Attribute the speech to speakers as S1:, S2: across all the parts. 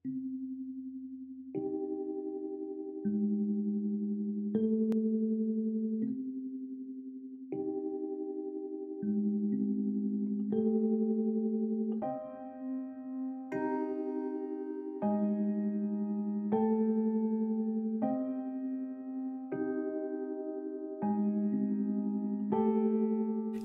S1: Hey,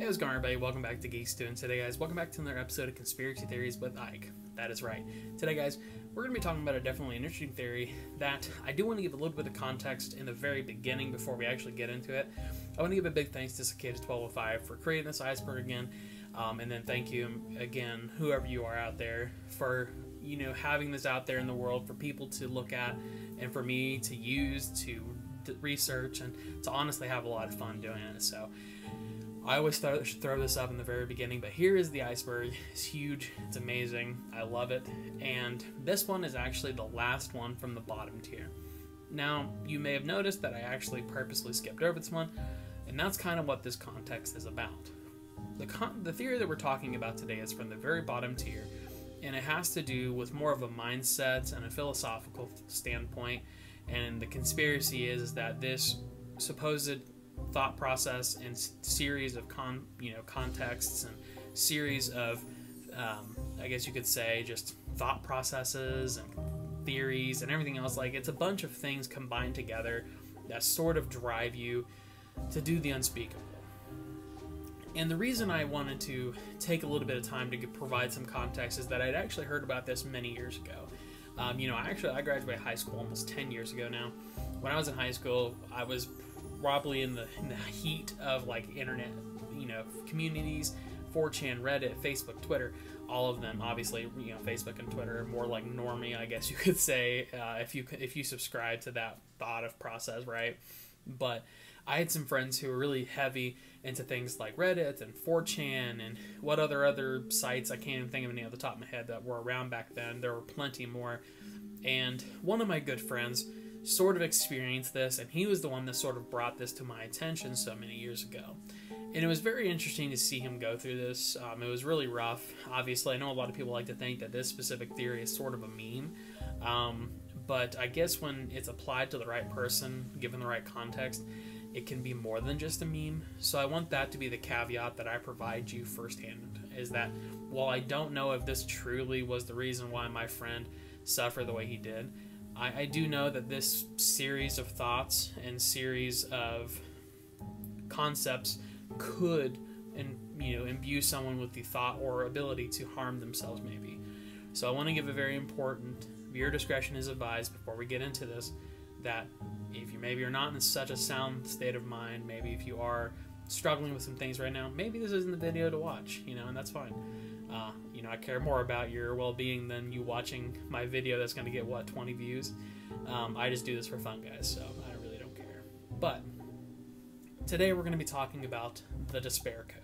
S1: what's going on, everybody? Welcome back to Geek-Stew, and today, guys, welcome back to another episode of Conspiracy Theories with Ike. That is right. Today, guys, we're going to be talking about definitely an interesting theory that I do want to give a little bit of context in the very beginning before we actually get into it. I want to give a big thanks to Cicada1205 for creating this iceberg again, and then thank you again, whoever you are out there, for having this out there in the world for people to look at and for me to use, to research, and to honestly have a lot of fun doing it. So I always throw this up in the very beginning, but here is the iceberg. It's huge. It's amazing. I love it. And this one is actually the last one from the bottom tier. Now, you may have noticed that I actually purposely skipped over this one, and that's kind of what this context is about. The theory that we're talking about today is from the very bottom tier, and it has to do with more of a mindset and a philosophical standpoint. And the conspiracy is that this supposed thought process and series of contexts and series of I guess you could say just thought processes and theories and everything else, like it's a bunch of things combined together that sort of drive you to do the unspeakable. And the reason I wanted to take a little bit of time to provide some context is that I'd actually heard about this many years ago. I graduated high school almost 10 years ago now. When I was in high school, I was probably in the heat of like internet, communities, 4chan, Reddit, Facebook, Twitter, all of them. Obviously, Facebook and Twitter are more like normie, I guess you could say, if you subscribe to that thought process, right? But I had some friends who were really heavy into things like Reddit and 4chan and what other sites, I can't even think of any off the top of my head, that were around back then. There were plenty more. And one of my good friends sort of experienced this, and he was the one that sort of brought this to my attention so many years ago. And it was very interesting to see him go through this. It was really rough. Obviously, I know a lot of people like to think that this specific theory is sort of a meme, but I guess when it's applied to the right person, given the right context, it can be more than just a meme. So I want that to be the caveat that I provide you firsthand, is that while I don't know if this truly was the reason why my friend suffered the way he did, I do know that this series of thoughts and series of concepts could imbue someone with the thought or ability to harm themselves, maybe. So I want to give a very important, viewer discretion is advised before we get into this, that if you're not in such a sound state of mind, maybe if you are struggling with some things right now, maybe this isn't the video to watch, and that's fine. I care more about your well-being than you watching my video that's going to get, 20 views? I just do this for fun, guys, so I really don't care. But today we're going to be talking about the despair code.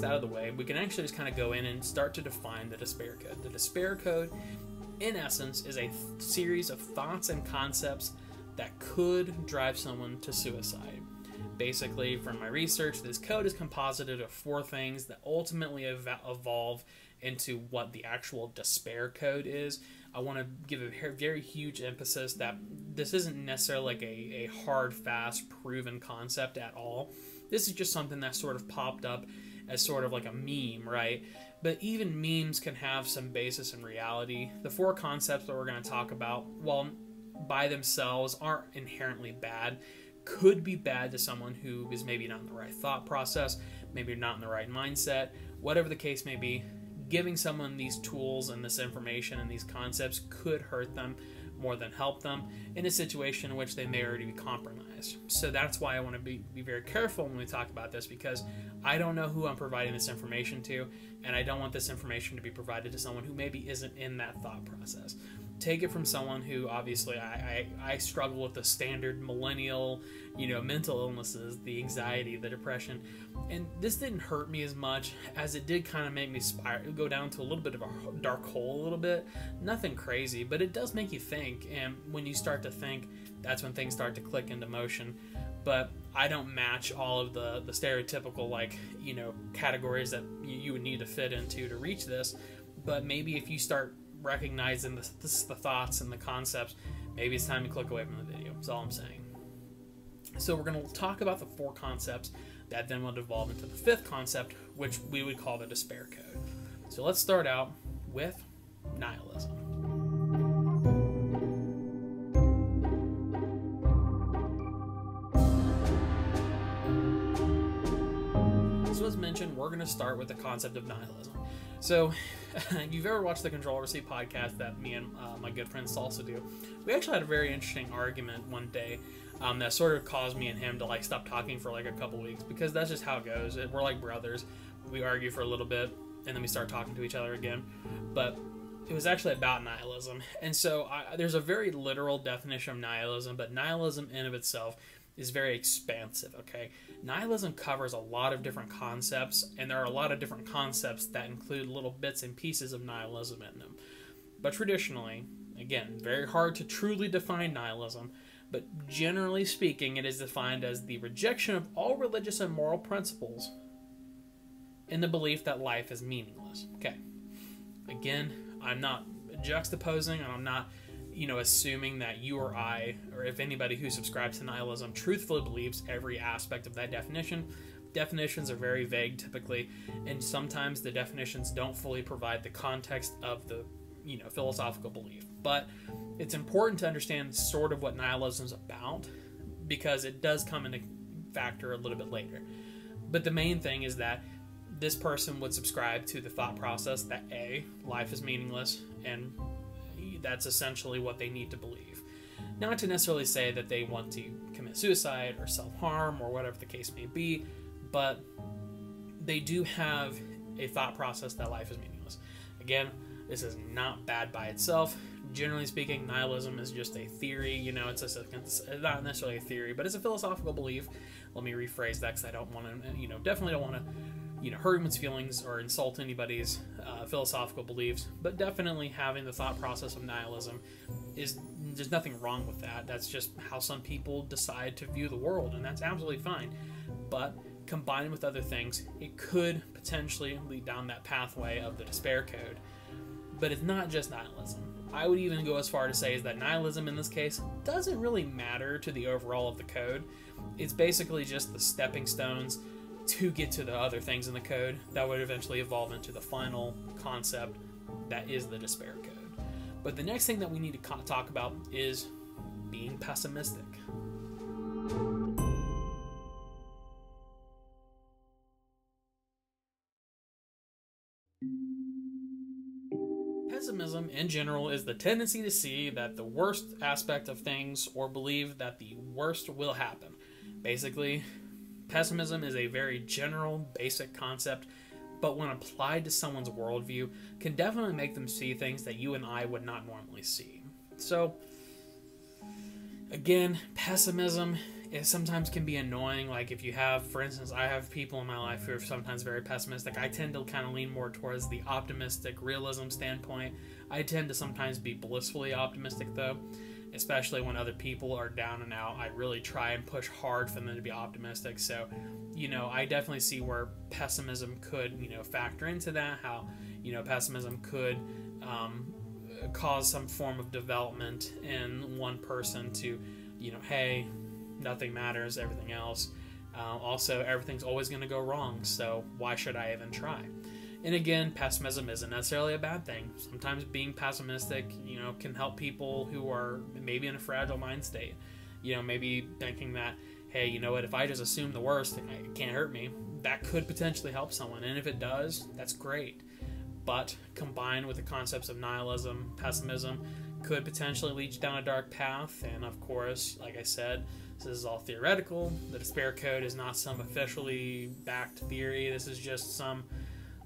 S1: Out of the way, we can actually just kind of go in and start to define the despair code. The despair code, in essence, is a series of thoughts and concepts that could drive someone to suicide. Basically, from my research, this code is composited of 4 things that ultimately evolve into what the actual despair code is. I want to give a very huge emphasis that this isn't necessarily like a hard, fast, proven concept at all. This is just something that sort of popped up as sort of like a meme, right? But even memes can have some basis in reality. The 4 concepts that we're going to talk about, while by themselves aren't inherently bad, could be bad to someone who is maybe not in the right thought process, maybe not in the right mindset, whatever the case may be. Giving someone these tools and this information and these concepts could hurt them more than help them in a situation in which they may already be compromised. So that's why I want to be very careful when we talk about this, because I don't know who I'm providing this information to, and I don't want this information to be provided to someone who maybe isn't in that thought process. take it from someone who obviously I struggle with the standard millennial, mental illnesses, the anxiety, the depression, and this didn't hurt me as much as it did kind of make me go down to a little bit of a dark hole a little bit. Nothing crazy, but it does make you think, and when you start to think, that's when things start to click into motion. But I don't match all of the stereotypical, categories that you would need to fit into to reach this. But maybe if you start recognizing the thoughts and the concepts, maybe it's time to click away from the video. That's all I'm saying. So we're going to talk about the 4 concepts that then will devolve into the 5th concept, which we would call the despair code. So let's start out with nihilism. So as mentioned, we're going to start with the concept of nihilism. So, if you've ever watched the Controversy podcast that me and my good friend Salsa do, we actually had a very interesting argument one day that sort of caused me and him to stop talking for a couple weeks, because that's just how it goes. We're like brothers. We argue for a little bit, and then we start talking to each other again. But it was actually about nihilism. And so there's a very literal definition of nihilism, but nihilism in of itself is very expansive, okay? Nihilism covers a lot of different concepts, and there are a lot of different concepts that include little bits and pieces of nihilism in them. But traditionally, again, very hard to truly define nihilism, but generally speaking, it is defined as the rejection of all religious and moral principles in the belief that life is meaningless. Okay. Again, I'm not juxtaposing, and I'm not assuming that you or I, or if anybody who subscribes to nihilism truthfully believes every aspect of that definition. Definitions are very vague typically, and sometimes the definitions don't fully provide the context of the, philosophical belief. But it's important to understand sort of what nihilism is about, because it does come into factor a little bit later. But the main thing is that this person would subscribe to the thought process that A, life is meaningless, and that's essentially what they need to believe. Not to necessarily say that they want to commit suicide or self-harm or whatever the case may be, but they do have a thought process that life is meaningless. Again, this is not bad by itself. Generally speaking, nihilism is just a theory. It's not necessarily a theory, but it's a philosophical belief. Let me rephrase that, because I don't want to, definitely don't want to hurt anyone's feelings or insult anybody's philosophical beliefs, but definitely having the thought process of nihilism there's nothing wrong with that. That's just how some people decide to view the world, and that's absolutely fine. But combined with other things, it could potentially lead down that pathway of the despair code. But it's not just nihilism. I would even go as far to say is that nihilism in this case doesn't really matter to the overall of the code. It's basically just the stepping stones to get to the other things in the code that would eventually evolve into the final concept that is the despair code. But the next thing that we need to talk about is being pessimistic. Pessimism in general is the tendency to see that the worst aspect of things or believe that the worst will happen. Basically, pessimism is a very general, basic concept, but when applied to someone's worldview, can definitely make them see things that you and I would not normally see. So, again, pessimism sometimes can be annoying. Like if you have, for instance, I have people in my life who are sometimes very pessimistic. I tend to kind of lean more towards the optimistic realism standpoint. I tend to sometimes be blissfully optimistic though, especially when other people are down and out. I really try and push hard for them to be optimistic. So, I definitely see where pessimism could, factor into that, how, pessimism could cause some form of development in one person to, hey, nothing matters, everything else. Also, everything's always going to go wrong, so why should I even try? And again, pessimism isn't necessarily a bad thing. Sometimes being pessimistic, can help people who are maybe in a fragile mind state. Maybe thinking that, hey, you know what, if I just assume the worst, it can't hurt me, that could potentially help someone. And if it does, that's great. But combined with the concepts of nihilism, pessimism, could potentially lead you down a dark path. And of course, like I said, this is all theoretical. The despair code is not some officially backed theory. This is just some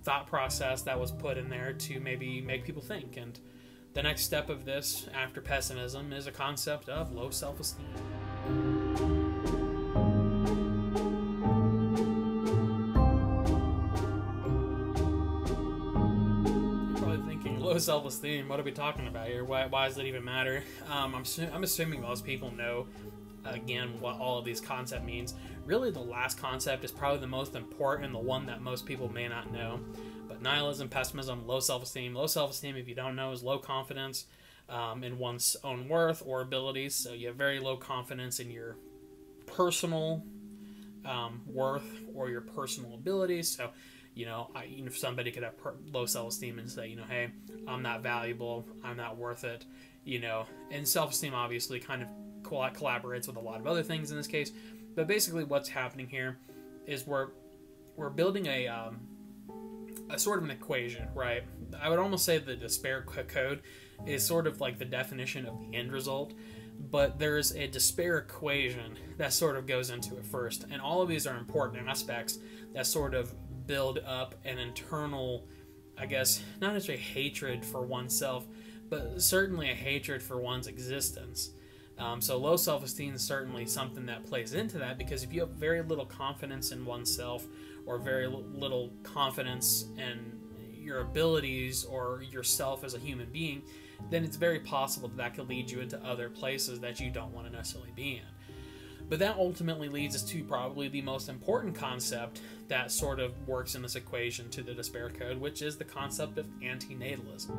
S1: thought process that was put in there to maybe make people think. And The next step of this, after pessimism, is a concept of low self-esteem. You're probably thinking, low self-esteem, what are we talking about here? Why does it even matter? I'm assuming most people know, again, what all of these concepts means. Really, the last concept is probably the most important and the one that most people may not know. But nihilism, pessimism, low self-esteem. Low self-esteem, if you don't know, is low confidence in one's own worth or abilities. So you have very low confidence in your personal worth or your personal abilities. So, if somebody could have low self-esteem and say, hey, I'm not valuable, I'm not worth it, and self-esteem obviously kind of collaborates with a lot of other things in this case. But basically what's happening here is we're building a sort of an equation, right? I would almost say the despair code is sort of like the definition of the end result, but there's a despair equation that sort of goes into it first, and all of these are important aspects that sort of build up an internal, I guess, not necessarily hatred for oneself, but certainly a hatred for one's existence. So low self-esteem is certainly something that plays into that, because if you have very little confidence in oneself or very little confidence in your abilities or yourself as a human being, then it's very possible that could lead you into other places that you don't want to necessarily be in. But that ultimately leads us to probably the most important concept that sort of works in this equation to the despair code, which is the concept of anti-natalism.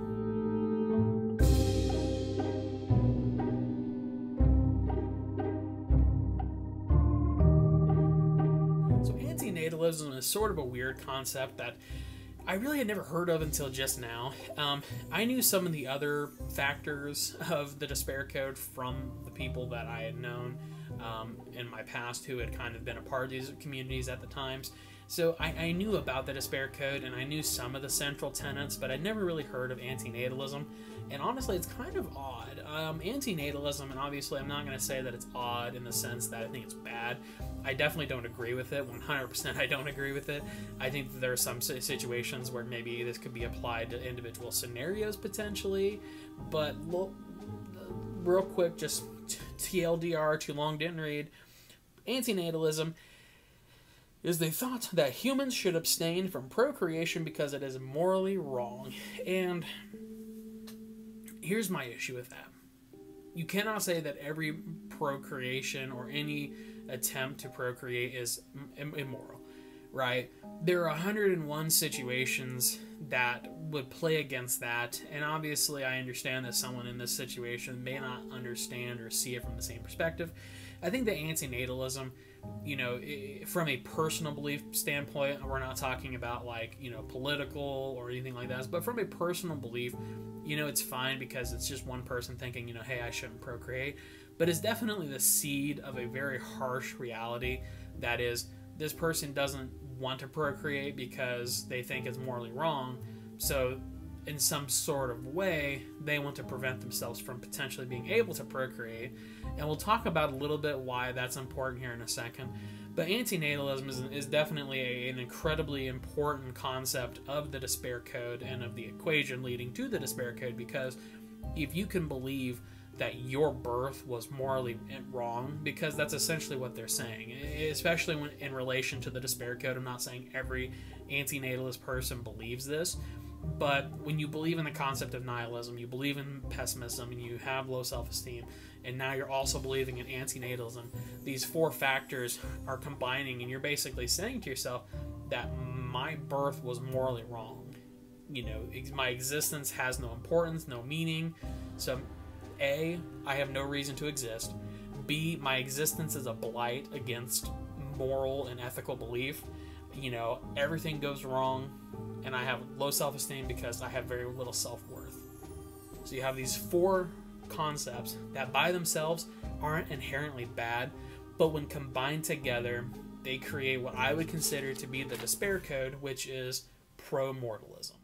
S1: Anti-natalism is sort of a weird concept that I really had never heard of until just now. I knew some of the other factors of the despair code from the people that I had known in my past who had kind of been a part of these communities at the times. So I knew about the despair code and I knew some of the central tenets, but I'd never really heard of anti-natalism. And honestly, it's kind of odd. Anti-natalism, and obviously I'm not going to say that it's odd in the sense that I think it's bad. I definitely don't agree with it. 100% I don't agree with it. I think that there are some situations where maybe this could be applied to individual scenarios potentially. But real quick, just TLDR, too long, didn't read. Anti-natalism is the thought that humans should abstain from procreation because it is morally wrong. And here's my issue with that. You cannot say that every procreation or any attempt to procreate is immoral, right? There are 101 situations that would play against that, and obviously I understand that someone in this situation may not understand or see it from the same perspective. I think that anti-natalism, from a personal belief standpoint, we're not talking about political or anything like that, but from a personal belief, it's fine because it's just one person thinking, hey, I shouldn't procreate. But it's definitely the seed of a very harsh reality that is, this person doesn't want to procreate because they think it's morally wrong. So in some sort of way, they want to prevent themselves from potentially being able to procreate. And we'll talk about a little bit why that's important here in a second. But anti-natalism is definitely an incredibly important concept of the despair code and of the equation leading to the despair code, because if you can believe that your birth was morally wrong, because that's essentially what they're saying, especially when in relation to the despair code. I'm not saying every anti-natalist person believes this, but when you believe in the concept of nihilism, you believe in pessimism, and you have low self-esteem, and now you're also believing in anti-natalism, these four factors are combining, and you're basically saying to yourself that my birth was morally wrong. My existence has no importance, no meaning. So A, I have no reason to exist. B, my existence is a blight against moral and ethical belief. Everything goes wrong, and I have low self-esteem because I have very little self-worth. So you have these four concepts that by themselves aren't inherently bad, but when combined together, they create what I would consider to be the despair code, which is pro-mortalism.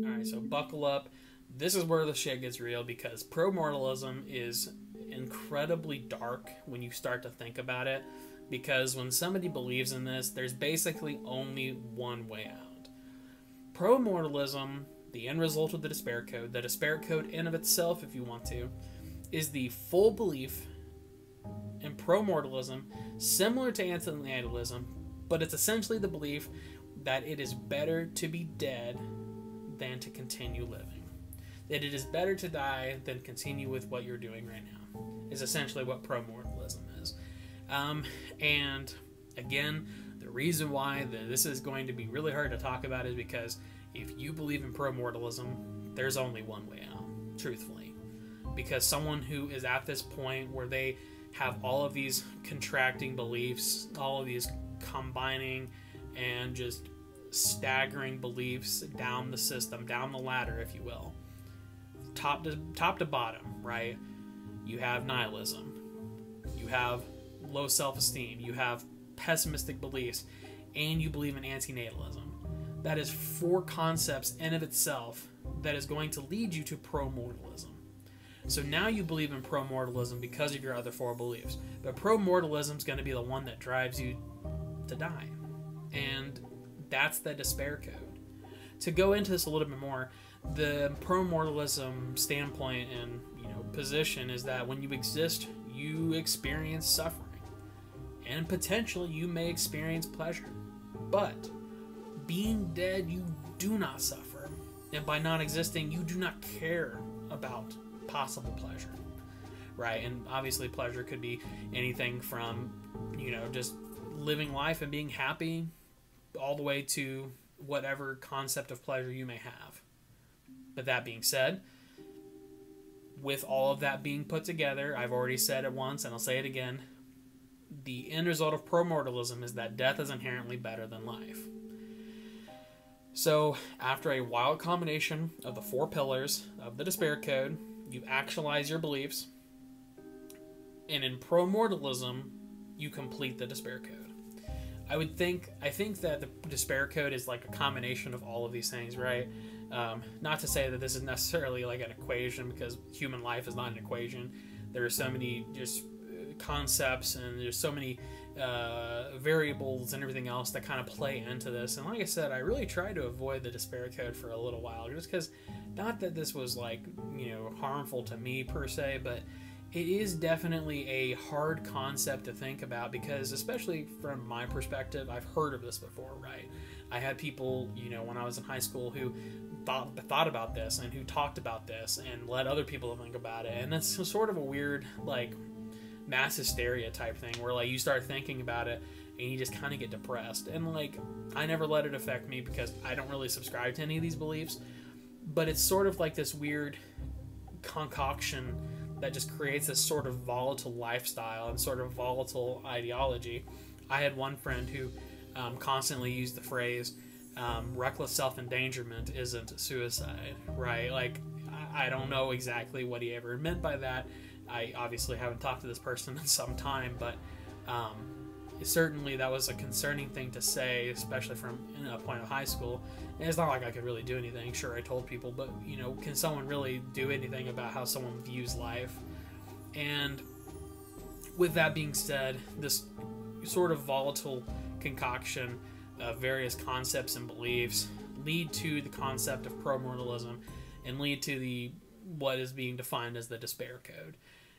S1: Alright, so buckle up. This is where the shit gets real, because pro-mortalism is incredibly dark when you start to think about it. because when somebody believes in this, there's basically only one way out. Pro-Mortalism, the end result of the despair code in of itself, if you want to, is the full belief in pro-mortalism, similar to anti-natalism, but it's essentially the belief that it is better to be dead than to continue living. That it is better to die than continue with what you're doing right now, is essentially what pro-mortalism is. And again, the reason why this is going to be really hard to talk about is because if you believe in pro-mortalism, there's only one way out, truthfully. Because someone who is at this point where they have all of these contracting beliefs, all of these combining and just staggering beliefs down the system, down the ladder, if you will, top to bottom, right? You have nihilism, you have low self-esteem, you have pessimistic beliefs, and you believe in anti-natalism. That is 4 concepts in of itself that is going to lead you to pro-mortalism. So now you believe in pro-mortalism because of your other 4 beliefs. But pro-mortalism is going to be the one that drives you to die. And that's the despair code. To go into this a little bit more, the pro-mortalism standpoint and position is that when you exist, you experience suffering. And potentially you may experience pleasure. But being dead, you do not suffer. And by not existing, you do not care about possible pleasure, right? And obviously pleasure could be anything from just living life and being happy all the way to whatever concept of pleasure you may have. But that being said, with all of that being put together, I've already said it once and I'll say it again, the end result of pro-mortalism is that death is inherently better than life. So after a wild combination of the 4 pillars of the despair code, you actualize your beliefs, and in pro-mortalism, you complete the despair code. I think that the despair code is like a combination of all of these things, right? Not to say that this is necessarily like an equation, because human life is not an equation. There are so many just concepts, and there's so many variables and everything else that kind of play into this. And like I said, I really tried to avoid the despair code for a little while, just because, not that this was like harmful to me per se, but it is definitely a hard concept to think about, because especially from my perspective, I've heard of this before, right? I had people, when I was in high school, who thought about this and who talked about this and let other people think about it, and that's sort of a weird like mass hysteria type thing where like you start thinking about it and you just kind of get depressed. And like, I never let it affect me because I don't really subscribe to any of these beliefs, but it's sort of like this weird concoction that just creates this sort of volatile lifestyle and sort of volatile ideology. I had one friend who constantly used the phrase, reckless self-endangerment isn't suicide, right? Like, I don't know exactly what he ever meant by that. I obviously haven't talked to this person in some time, but certainly that was a concerning thing to say, especially from a point of high school. And it's not like I could really do anything. Sure, I told people, but can someone really do anything about how someone views life? And with that being said, this sort of volatile concoction of various concepts and beliefs lead to the concept of pro-mortalism and lead to what is being defined as the despair code.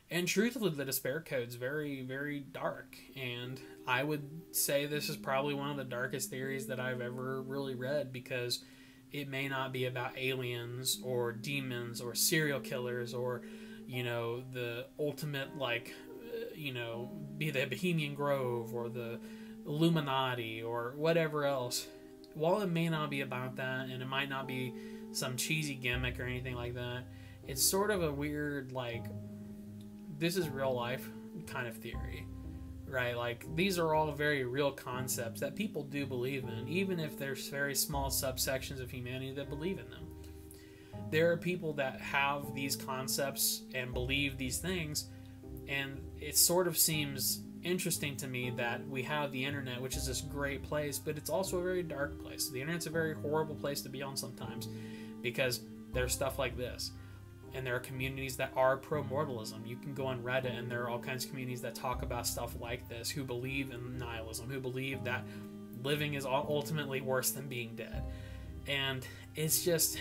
S1: And truthfully, the despair code is very, very dark. And I would say this is probably one of the darkest theories that I've ever really read, because it may not be about aliens or demons or serial killers or, the ultimate, be the Bohemian Grove or the Illuminati or whatever else. While it may not be about that, and it might not be some cheesy gimmick or anything like that, it's sort of a weird, this is real life kind of theory, right? Like, these are all very real concepts that people do believe in, even if there's very small subsections of humanity that believe in them. There are people that have these concepts and believe these things, and it sort of seems interesting to me that we have the internet, which is this great place, but it's also a very dark place. The internet's a very horrible place to be on sometimes, because there's stuff like this. And there are communities that are pro-mortalism. You can go on Reddit and there are all kinds of communities that talk about stuff like this, who believe in nihilism, who believe that living is ultimately worse than being dead. And it's just,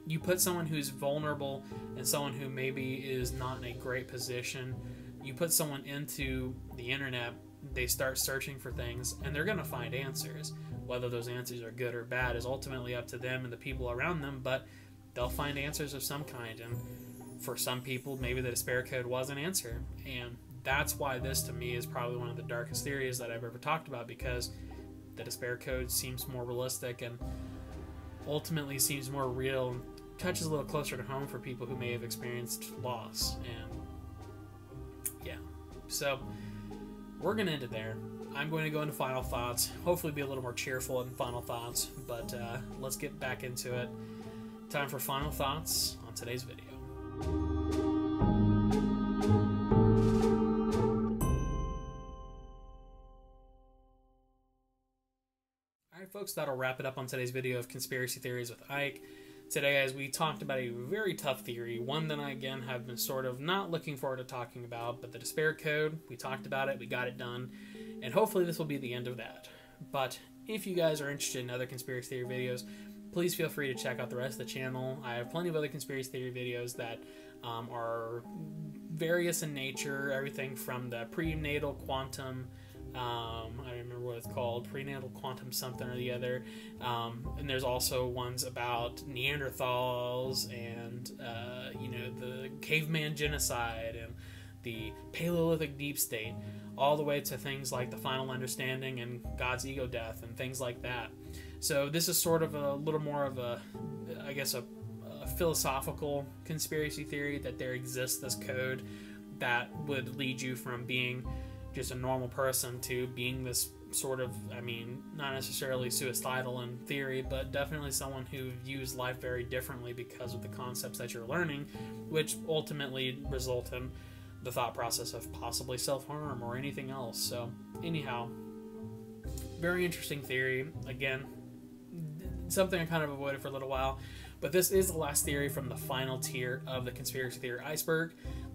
S1: you put someone who's vulnerable and someone who maybe is not in a great position, you put someone into the internet, they start searching for things, and they're going to find answers. Whether those answers are good or bad is ultimately up to them and the people around them, but they'll find answers of some kind. And for some people, maybe the despair code was an answer. And that's why this, to me, is probably one of the darkest theories that I've ever talked about, because the despair code seems more realistic and ultimately seems more real and touches a little closer to home for people who may have experienced loss. And yeah, so we're going to end it there. I'm going to go into final thoughts, hopefully be a little more cheerful in final thoughts, but let's get back into it. Time for final thoughts on today's video. Alright folks, that'll wrap it up on today's video of Conspiracy Theories with Ike. Today, as we talked about a very tough theory, one that I, again, have been sort of not looking forward to talking about, but the despair code, we talked about it, we got it done, and hopefully this will be the end of that. But if you guys are interested in other conspiracy theory videos, please feel free to check out the rest of the channel. I have plenty of other conspiracy theory videos that are various in nature, everything from the prenatal quantum, I don't remember what it's called, prenatal quantum something or the other, and there's also ones about Neanderthals and the caveman genocide and the Paleolithic deep state, all the way to things like the final understanding and God's ego death and things like that. So this is sort of a little more of a, I guess, a philosophical conspiracy theory that there exists this code that would lead you from being just a normal person to being this sort of, I mean, not necessarily suicidal in theory, but definitely someone who views life very differently because of the concepts that you're learning, which ultimately result in the thought process of possibly self-harm or anything else. So anyhow, very interesting theory. Again, something I kind of avoided for a little while, but this is the last theory from the final tier of the conspiracy theory iceberg.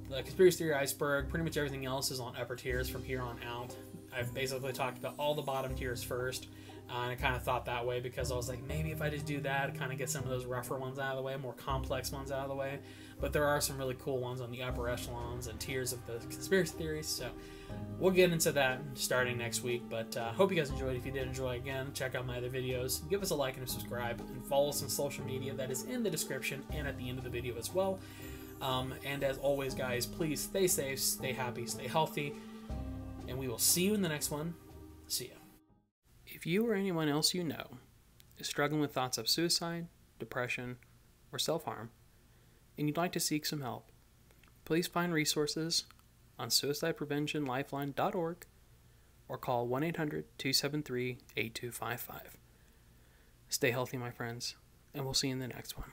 S1: The conspiracy theory iceberg, pretty much everything else is on upper tiers from here on out. I've basically talked about all the bottom tiers first, and I kind of thought that way because I was like, maybe if I just do that, kind of get some of those rougher ones out of the way, more complex ones out of the way. But there are some really cool ones on the upper echelons and tiers of the conspiracy theories, so we'll get into that starting next week. But hope you guys enjoyed. If you did enjoy, again, check out my other videos. Give us a like and a subscribe, and follow us on social media. That is in the description and at the end of the video as well. And as always, guys, please stay safe, stay happy, stay healthy, and we will see you in the next one. See ya. If you or anyone else you know is struggling with thoughts of suicide, depression, or self-harm, and you'd like to seek some help, please find resources on suicidepreventionlifeline.org or call 1-800-273-8255. Stay healthy, my friends, and we'll see you in the next one.